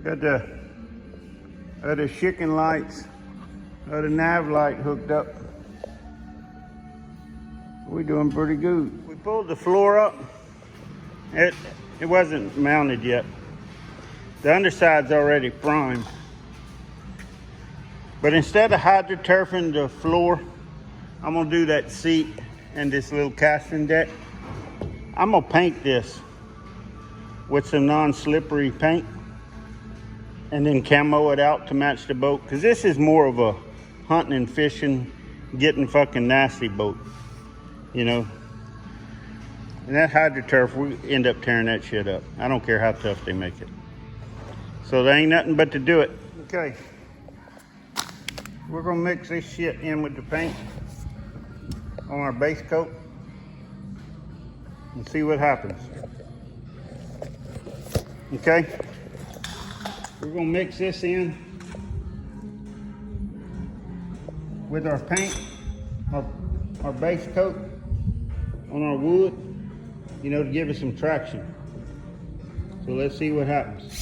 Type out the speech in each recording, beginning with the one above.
Got the other chicken lights, other nav light hooked up. We're doing pretty good. We pulled the floor up. It wasn't mounted yet. The underside's already primed. But instead of hydroturfing the floor, I'm gonna do that seat and this little casting deck. I'm gonna paint this with some non-slippery paint and then camo it out to match the boat. Cause this is more of a hunting and fishing, getting fucking nasty boat, you know? And that hydroturf, we end up tearing that shit up. I don't care how tough they make it. So there ain't nothing but to do it. Okay. We're gonna mix this shit in with the paint on our base coat and see what happens. Okay? We're gonna mix this in with our paint, our base coat on our wood, you know, to give it some traction. So let's see what happens.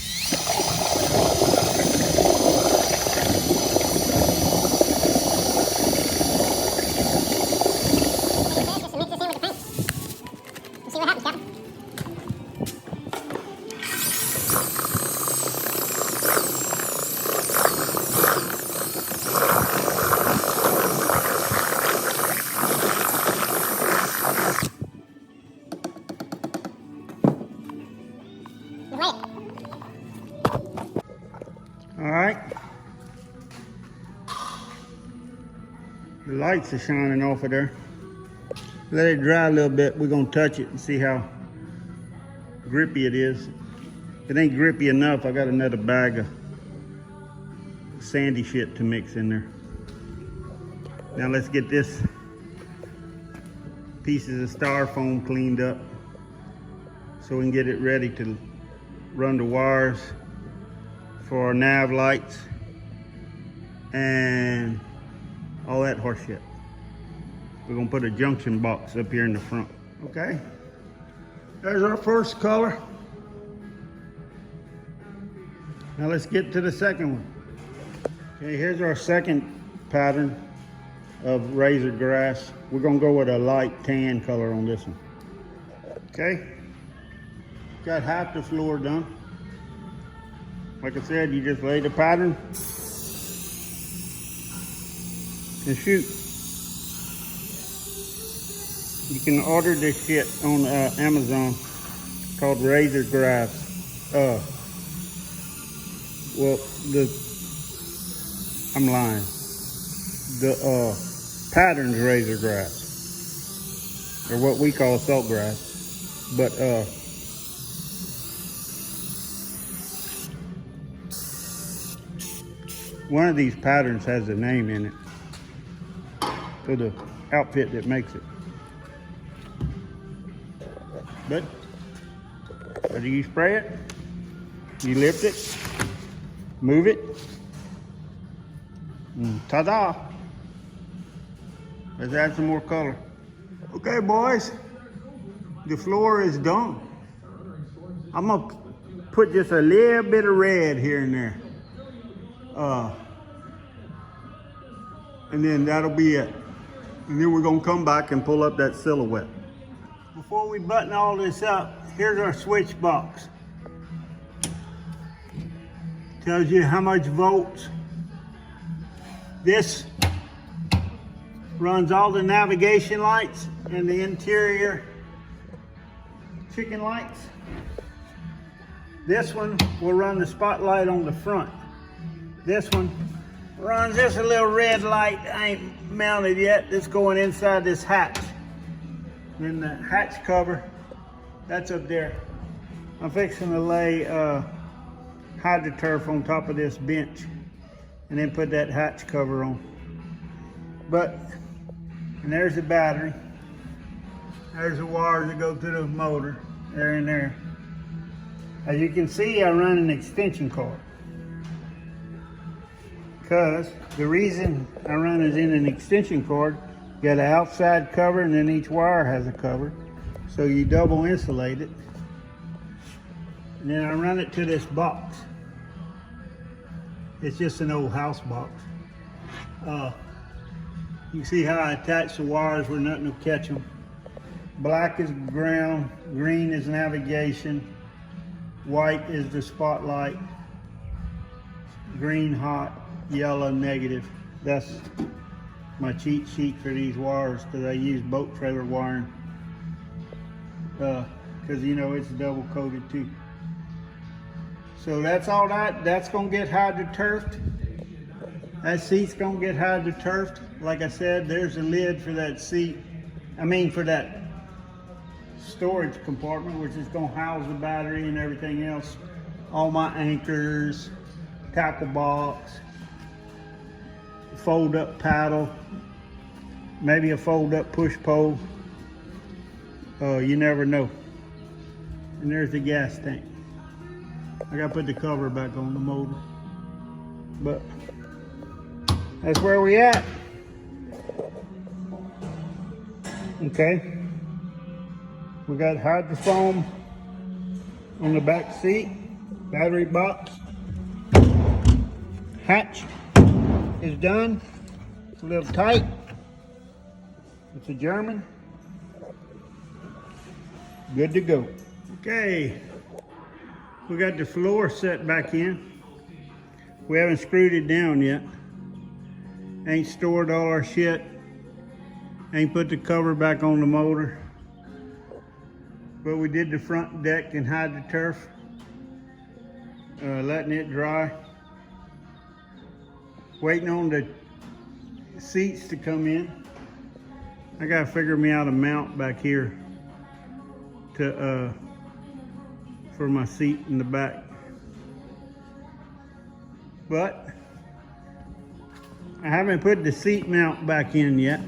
All right. The lights are shining off of there. Let it dry a little bit. We're gonna touch it and see how grippy it is. If it ain't grippy enough, I got another bag of sandy shit to mix in there. Now let's get this pieces of styrofoam cleaned up so we can get it ready to run the wires for our nav lights and all that horse shit. We're gonna put a junction box up here in the front. Okay, there's our first color. Now let's get to the second one. Okay, here's our second pattern of razor grass. We're gonna go with a light tan color on this one. Okay, got half the floor done. Like I said, you just lay the pattern and shoot. You can order this shit on Amazon called razor grass. I'm lying. The pattern's razor grass, or what we call salt grass. But one of these patterns has a name in it for the outfit that makes it. But whether you spray it, you lift it, move it, ta-da! Let's add some more color. Okay, boys, the floor is done. I'm gonna put just a little bit of red here and there. And then that'll be it. And then we're gonna come back and pull up that silhouette. Before we button all this up, here's our switch box. Tells you how much volts. This runs all the navigation lights and the interior chicken lights. This one will run the spotlight on the front. This one runs just a little red light. I ain't mounted yet. It's going inside this hatch. Then the hatch cover, that's up there. I'm fixing to lay hydroturf on top of this bench and then put that hatch cover on. And there's the battery. There's the wires that go to the motor. They're in there. As you can see, I run an extension cord. Because the reason I run is in an extension cord, you got an outside cover and then each wire has a cover. So you double insulate it. And then I run it to this box. It's just an old house box. You can see how I attach the wires where nothing will catch them. Black is ground, green is navigation, white is the spotlight, green hot, yellow negative. That's my cheat sheet for these wires, because I use boat trailer wiring. Because you know it's double coated too. So that's all that's gonna get hydro-turfed. That seat's gonna get hydro-turfed. Like I said, there's a lid for that seat. For that storage compartment, which is gonna house the battery and everything else. All my anchors, tackle box, fold up paddle, maybe a fold up push pole. You never know. And there's the gas tank. I gotta put the cover back on the motor. But that's where we at. Okay. We got hydrofoam on the back seat, battery box. Hatch is done. It's a little tight. It's a German. Good to go. Okay. We got the floor set back in. We haven't screwed it down yet. Ain't stored all our shit. Ain't put the cover back on the motor. But we did the front deck in hydro-turf. Letting it dry. Waiting on the seats to come in. I gotta figure me out a mount back here to for my seat in the back. But I haven't put the seat mount back in yet.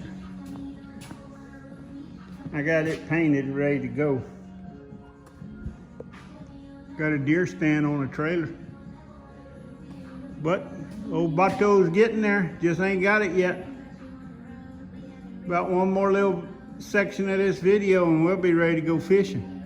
I got it painted, ready to go. Got a deer stand on a trailer. But old Boateaux's getting there, just ain't got it yet. About one more little section of this video and we'll be ready to go fishing.